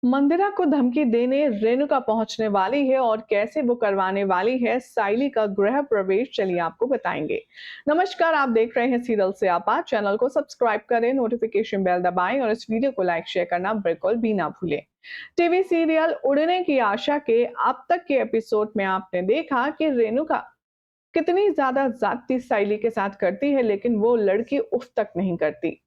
मंदिरा को धमकी देने रेणुका पहुंचने वाली है और कैसे वो करवाने वाली है साइली का गृह प्रवेश, चलिए आपको बताएंगे। नमस्कार, आप देख रहे हैं सीरियल से आपा। चैनल को सब्सक्राइब करें, नोटिफिकेशन बेल दबाएं और इस वीडियो को लाइक शेयर करना बिल्कुल भी ना भूलें। टीवी सीरियल उड़ने की आशा के अब तक के एपिसोड में आपने देखा कि रेणुका कितनी ज्यादा जाती साइली के साथ करती है, लेकिन वो लड़की उफ तक नहीं करती।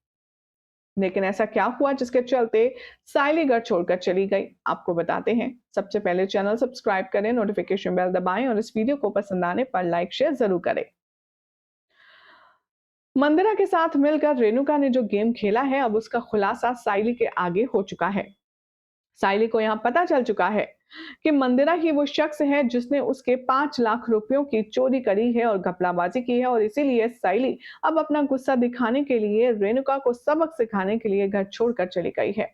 लेकिन ऐसा क्या हुआ जिसके चलते साइली घर छोड़कर चली गई, आपको बताते हैं। सबसे पहले चैनल सब्सक्राइब करें, नोटिफिकेशन बेल दबाएं और इस वीडियो को पसंद आने पर लाइक शेयर जरूर करें। मंदिरा के साथ मिलकर रेणुका ने जो गेम खेला है, अब उसका खुलासा साइली के आगे हो चुका है। साइली को यहां पता चल चुका है कि मंदिरा ही वो शख्स है जिसने उसके 5 लाख रुपयों की चोरी करी है और घपलाबाजी की है, और इसीलिए साइली अब अपना गुस्सा दिखाने के लिए रेणुका को सबक सिखाने के लिए घर छोड़कर चली गई है।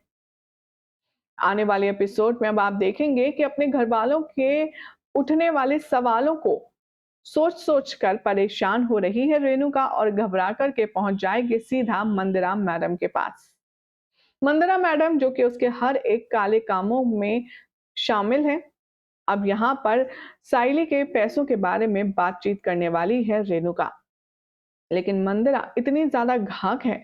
आने वाले एपिसोड में अब आप देखेंगे कि अपने घर वालों के उठने वाले सवालों को सोच सोच कर परेशान हो रही है रेणुका, और घबरा कर के पहुंच जाएगी सीधा मंदिरा मैडम के पास। मंदिरा मैडम जो कि उसके हर एक काले कामों में शामिल है, अब यहाँ पर साइली के पैसों के बारे में बातचीत करने वाली है रेणुका। लेकिन मंदिरा इतनी ज्यादा घाक है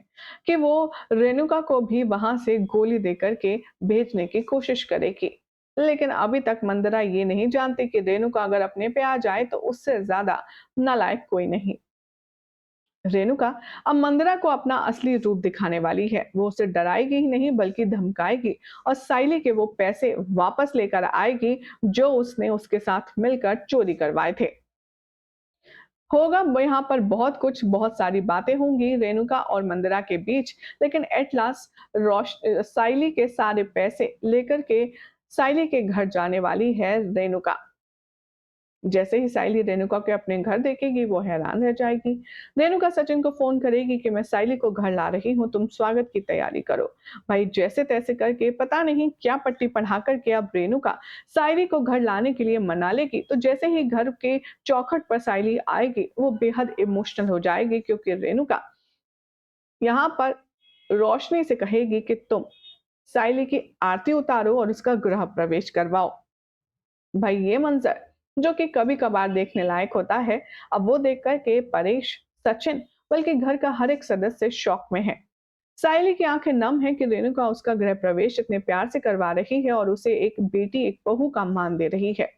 कि वो रेणुका को भी वहां से गोली देकर के भेजने की कोशिश करेगी। लेकिन अभी तक मंदिरा ये नहीं जानती कि रेणुका अगर अपने पे आ जाए तो उससे ज्यादा नालायक कोई नहीं। रेणुका अब मंदिरा को अपना असली रूप दिखाने वाली है। वो उसे डराएगी ही नहीं बल्कि धमकाएगी और साइली के वो पैसे वापस लेकर आएगी जो उसने उसके साथ मिलकर चोरी करवाए थे। होगा यहाँ पर बहुत कुछ, बहुत सारी बातें होंगी रेणुका और मंदिरा के बीच। लेकिन एट लास्ट साइली के सारे पैसे लेकर के साइली के घर जाने वाली है रेणुका। जैसे ही साइली रेणुका के अपने घर देखेगी, वो हैरान रह जाएगी। रेणुका सचिन को फोन करेगी कि मैं साइली को घर ला रही हूँ, तुम स्वागत की तैयारी करो। भाई जैसे तैसे करके पता नहीं क्या पट्टी पढ़ा करके अब रेणुका साइली को घर लाने के लिए मना लेगी। तो जैसे ही घर के चौखट पर साइली आएगी, वो बेहद इमोशनल हो जाएगी, क्योंकि रेणुका यहाँ पर रोशनी से कहेगी कि तुम साइली की आरती उतारो और उसका गृह प्रवेश करवाओ। भाई ये मंजर जो कि कभी कभार देखने लायक होता है, अब वो देखकर के परेश, सचिन, बल्कि घर का हर एक सदस्य शॉक में है। साइली की आंखें नम है कि रेणुका उसका गृह प्रवेश इतने प्यार से करवा रही है और उसे एक बेटी, एक बहू का मान दे रही है।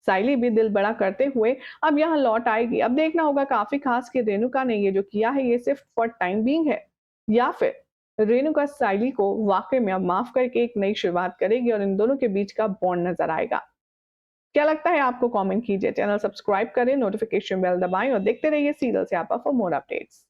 साइली भी दिल बड़ा करते हुए अब यहाँ लौट आएगी। अब देखना होगा काफी खास कि रेणुका ने ये जो किया है ये सिर्फ फॉर टाइम बीइंग है, या फिर रेणुका साइली को वाकई में अब माफ करके एक नई शुरुआत करेगी और इन दोनों के बीच का बॉन्ड नजर आएगा। क्या लगता है आपको? कमेंट कीजिए। चैनल सब्सक्राइब करें, नोटिफिकेशन बेल दबाएं और देखते रहिए सीरियल से आपा फॉर मोर अपडेट्स।